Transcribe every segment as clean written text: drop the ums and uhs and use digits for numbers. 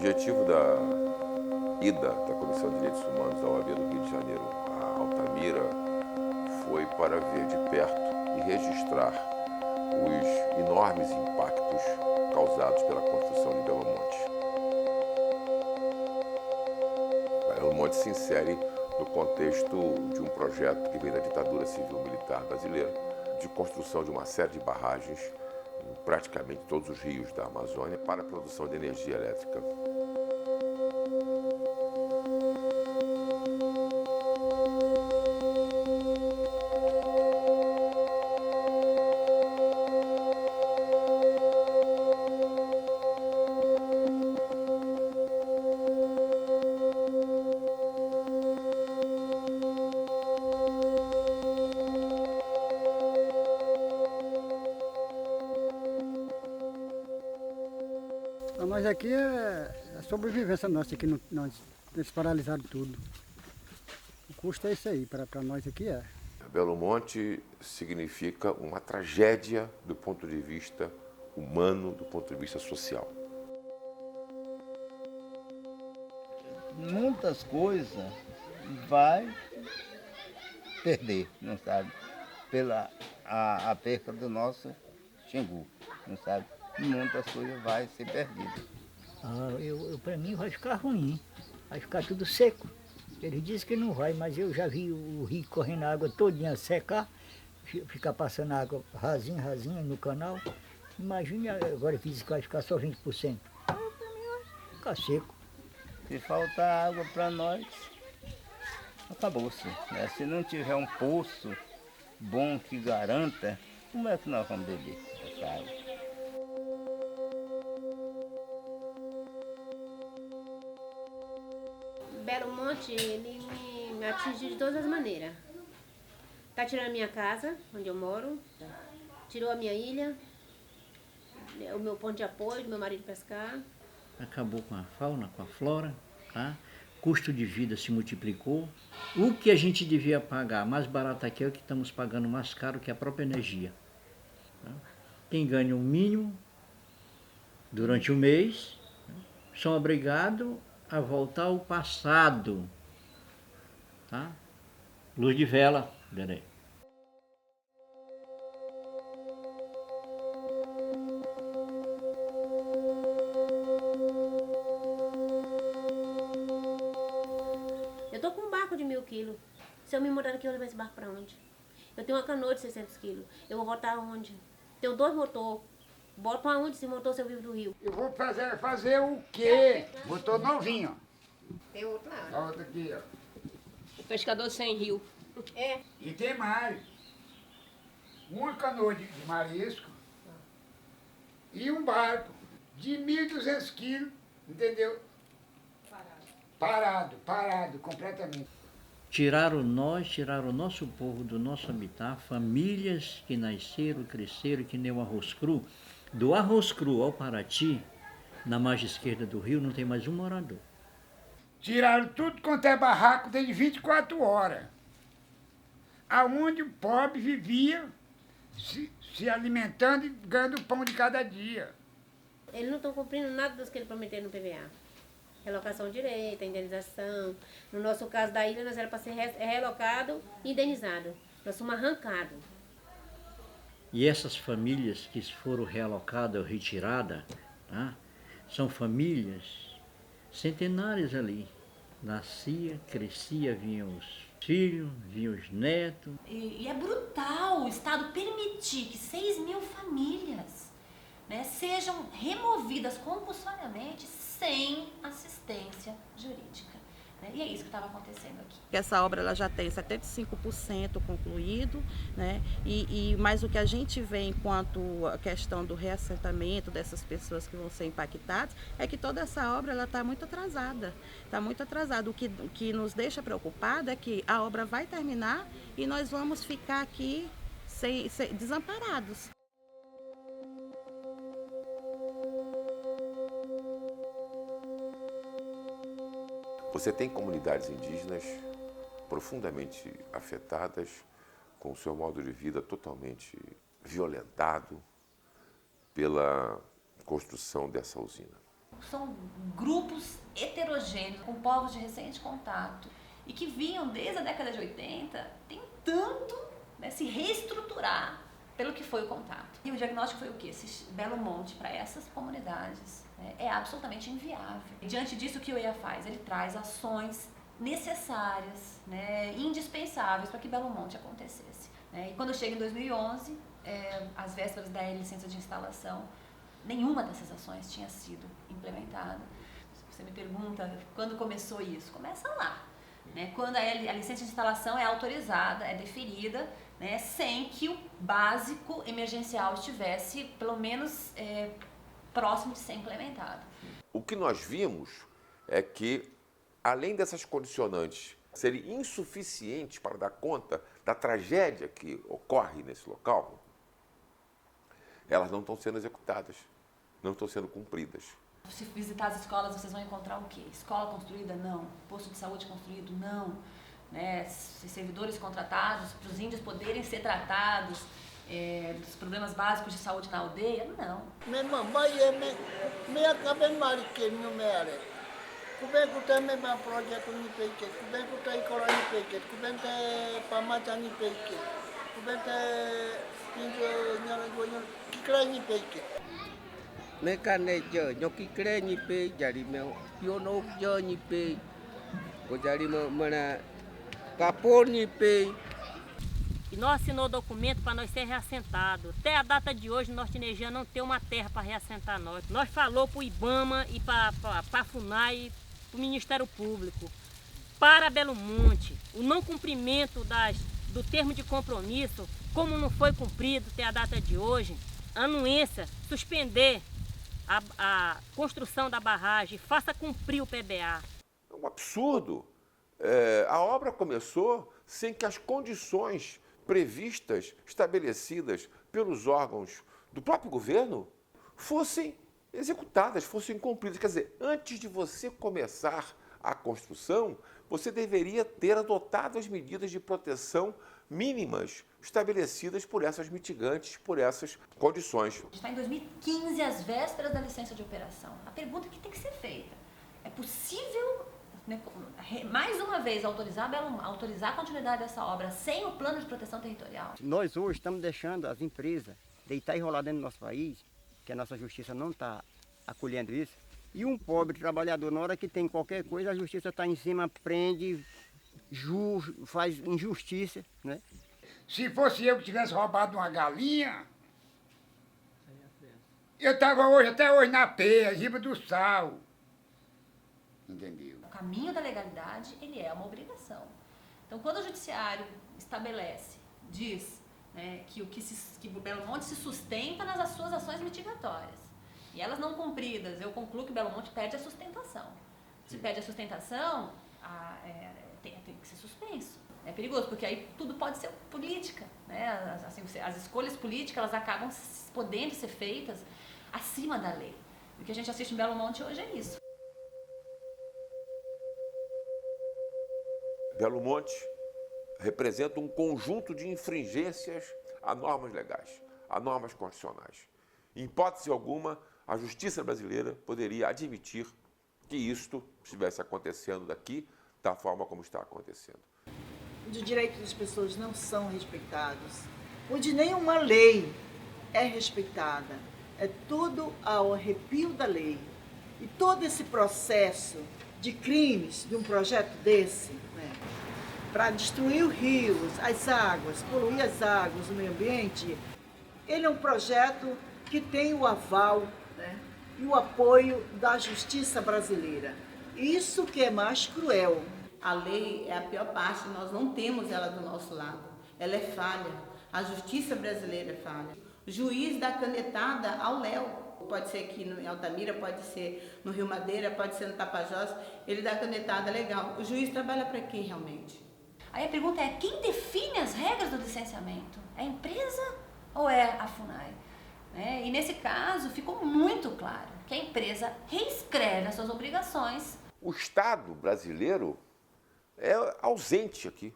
objetivo da ida da Comissão de Direitos Humanos da OAB do Rio de Janeiro a Altamira foi para ver de perto e registrar os enormes impactos causados pela construção de Belo Monte. Belo Monte se insere no contexto de um projeto que vem da ditadura civil-militar brasileira, de construção de uma série de barragens em praticamente todos os rios da Amazônia para a produção de energia elétrica. Para nós aqui é a sobrevivência nossa, que eles paralisaram tudo. O custo é isso aí, para nós aqui é. Belo Monte significa uma tragédia do ponto de vista humano, do ponto de vista social. Muitas coisas vai perder, não sabe? Pela a perca do nosso Xingu, não sabe? Muitas coisas vai ser perdidas. Para mim vai ficar ruim, vai ficar tudo seco. Ele disse que não vai, mas eu já vi o rio correndo a água todinha secar, ficar passando água rasinha no canal. Imagine agora que diz que vai ficar só 20%. Para mim vai ficar seco. Se faltar água para nós, acabou-se, né? Se não tiver um poço bom que garanta, como é que nós vamos beber essa água? Belo Monte, ele me atingiu de todas as maneiras. Tá tirando a minha casa, onde eu moro, tirou a minha ilha, o meu ponto de apoio, do meu marido pescar. Acabou com a fauna, com a flora, tá? Custo de vida se multiplicou. O que a gente devia pagar mais barato aqui é o que estamos pagando mais caro, que é a própria energia. Tá? Quem ganha o mínimo durante o mês são obrigados a voltar ao passado. Tá? Luz de vela, Derei. Eu tô com um barco de 1.000 quilos. Se eu me mudar daqui, eu levo esse barco pra onde? Eu tenho uma canoa de 600 quilos. Eu vou voltar aonde? Tenho 2 motores. Boto aonde esse motor se eu vivo do rio? Eu vou fazer o quê? Motor novinho. Tem outro lá. Ó, outro aqui, ó. O pescador sem rio. É. E tem mais. Uma canoa de marisco e um barco de 1.200 quilos, entendeu? Parado, completamente. Tiraram o nosso povo do nosso habitat, famílias que nasceram, cresceram, que nem o Arroz Cru. Do Arroz Cru ao Paraty, na margem esquerda do rio, não tem mais um morador. Tiraram tudo quanto é barraco dentro de 24 horas. Aonde o pobre vivia se alimentando e ganhando o pão de cada dia. Eles não estão cumprindo nada dos que eles prometeram no PVA. Relocação direita, indenização. No nosso caso da ilha, nós era para ser relocado e indenizado. Nós fomos arrancados. E essas famílias que foram realocadas ou retiradas, tá? São famílias centenárias ali. Nascia, crescia, vinham os filhos, vinham os netos. E é brutal o Estado permitir que 6.000 famílias, né, sejam removidas compulsoriamente sem assistência jurídica. Né? E é isso que estava acontecendo aqui. Essa obra ela já tem 75% concluído, né? Mas o que a gente vê enquanto a questão do reassentamento dessas pessoas que vão ser impactadas é que toda essa obra ela está muito atrasada. Está muito atrasada. O que nos deixa preocupado é que a obra vai terminar e nós vamos ficar aqui desamparados. Você tem comunidades indígenas profundamente afetadas, com o seu modo de vida totalmente violentado pela construção dessa usina. São grupos heterogêneos, com povos de recente contato, e que vinham desde a década de 80 tentando, né, se reestruturar pelo que foi o contato. E o diagnóstico foi o quê? Esse Belo Monte, para essas comunidades, né, é absolutamente inviável. E diante disso, o que o EIA faz? Ele traz ações necessárias, né, indispensáveis para que Belo Monte acontecesse. Né? E quando chega em 2011, às vésperas da licença de instalação, nenhuma dessas ações tinha sido implementada. Você me pergunta quando começou isso? Começa lá, né? Quando a licença de instalação é autorizada, é deferida, né? Sem que o básico emergencial estivesse, pelo menos, próximo de ser implementado. O que nós vimos é que, além dessas condicionantes serem insuficientes para dar conta da tragédia que ocorre nesse local, elas não estão sendo executadas, não estão sendo cumpridas. Se visitar as escolas, vocês vão encontrar o quê? Escola construída? Não. Posto de saúde construído? Não. Né? Servidores contratados para os índios poderem ser tratados dos problemas básicos de saúde na aldeia? Não. E nós assinou o documento para nós ser reassentados. Até a data de hoje, nós Tinejã não tem uma terra para reassentar nós. Nós falou para o IBAMA e para a FUNAI e para o Ministério Público, para Belo Monte, o não cumprimento do termo de compromisso, como não foi cumprido até a data de hoje, a anuência, suspender a construção da barragem, faça cumprir o PBA. É um absurdo. A obra começou sem que as condições previstas, estabelecidas pelos órgãos do próprio governo, fossem executadas, fossem cumpridas. Quer dizer, antes de você começar a construção, você deveria ter adotado as medidas de proteção mínimas estabelecidas por essas mitigantes, por essas condições. A gente está em 2015, às vésperas da licença de operação. A pergunta que tem que ser feita: é possível, né, mais uma vez, autorizar a continuidade dessa obra sem o plano de proteção territorial? Nós hoje estamos deixando as empresas deitar e rolar dentro do nosso país, que a nossa justiça não está acolhendo isso, e um pobre trabalhador, na hora que tem qualquer coisa, a justiça está em cima, prende, faz injustiça, né? Se fosse eu que tivesse roubado uma galinha, eu estava até hoje na peia, riba do sal. Entendeu? O caminho da legalidade, ele é uma obrigação. Então, quando o judiciário estabelece, diz, né, que o Belo Monte se sustenta nas suas ações mitigatórias, e elas não cumpridas, eu concluo que Belo Monte perde a sustentação. Se perde a sustentação, tem que ser suspenso. É perigoso, porque aí tudo pode ser política, né? Assim, as escolhas políticas, elas acabam podendo ser feitas acima da lei. O que a gente assiste em Belo Monte hoje é isso. Belo Monte representa um conjunto de infringências a normas legais, a normas constitucionais. Em hipótese alguma, a justiça brasileira poderia admitir que isto estivesse acontecendo daqui da forma como está acontecendo. Onde os direitos das pessoas não são respeitados, onde nenhuma lei é respeitada, é tudo ao arrepio da lei. E todo esse processo de crimes de um projeto desse, né, para destruir os rios, as águas, poluir as águas, o meio ambiente, ele é um projeto que tem o aval, né, e o apoio da justiça brasileira. Isso que é mais cruel. A lei é a pior parte, nós não temos ela do nosso lado. Ela é falha. A justiça brasileira é falha. O juiz dá canetada ao Léo. Pode ser aqui em Altamira, pode ser no Rio Madeira, pode ser no Tapajós. Ele dá canetada, legal. O juiz trabalha para quem realmente? Aí a pergunta é: quem define as regras do licenciamento? É a empresa ou é a FUNAI? E nesse caso ficou muito claro que a empresa reescreve as suas obrigações. O Estado brasileiro é ausente aqui.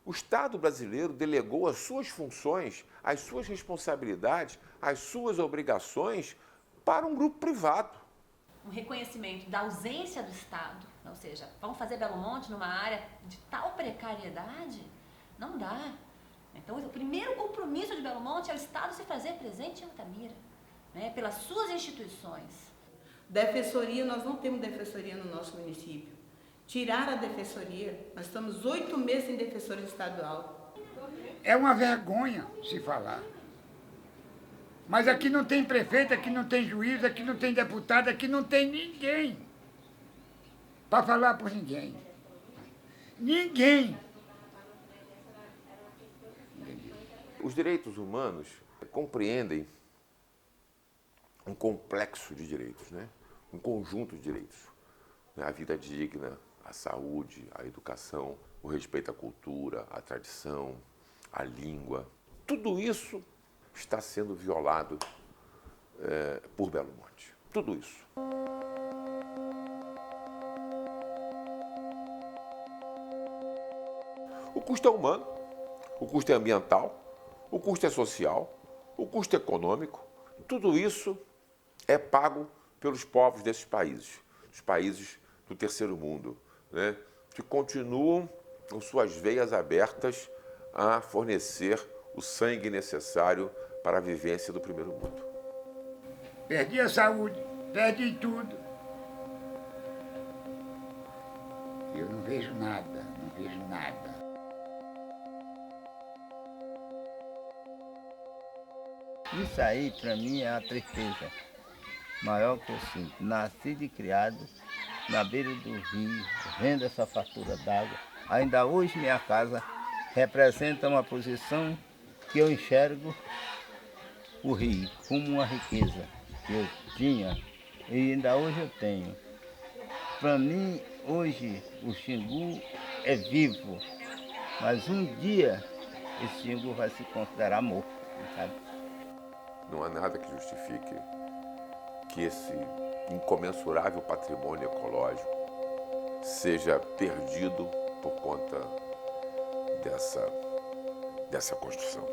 O Estado brasileiro delegou as suas funções, as suas responsabilidades, as suas obrigações para um grupo privado. um reconhecimento da ausência do Estado, ou seja, vamos fazer Belo Monte numa área de tal precariedade? Não dá. Então, o primeiro compromisso de Belo Monte é o Estado se fazer presente em Altamira, né, pelas suas instituições. Defensoria, nós não temos defensoria no nosso município. Tirar a defensoria, nós estamos 8 meses sem defensoria estadual. É uma vergonha se falar. Mas aqui não tem prefeito, aqui não tem juiz, aqui não tem deputado, aqui não tem ninguém para falar por ninguém. Ninguém. Os direitos humanos compreendem um complexo de direitos, né? Um conjunto de direitos. A vida digna, a saúde, a educação, o respeito à cultura, à tradição, à língua. Tudo isso está sendo violado por Belo Monte. Tudo isso. O custo é humano, o custo é ambiental, o custo é social, o custo é econômico. Tudo isso é pago pelos povos desses países, os países do terceiro mundo, né, que continuam com suas veias abertas a fornecer o sangue necessário para a vivência do primeiro mundo. Perdi a saúde, perdi tudo. Eu não vejo nada, não vejo nada. Isso aí, para mim, é a tristeza maior que eu sinto. Nascido e criado na beira do rio, vendo essa fartura d'água. Ainda hoje minha casa representa uma posição que eu enxergo o rio como uma riqueza que eu tinha e ainda hoje eu tenho. Para mim, hoje, o Xingu é vivo, mas um dia esse Xingu vai se considerar morto, sabe? Não há nada que justifique que esse incomensurável patrimônio ecológico seja perdido por conta dessa construção.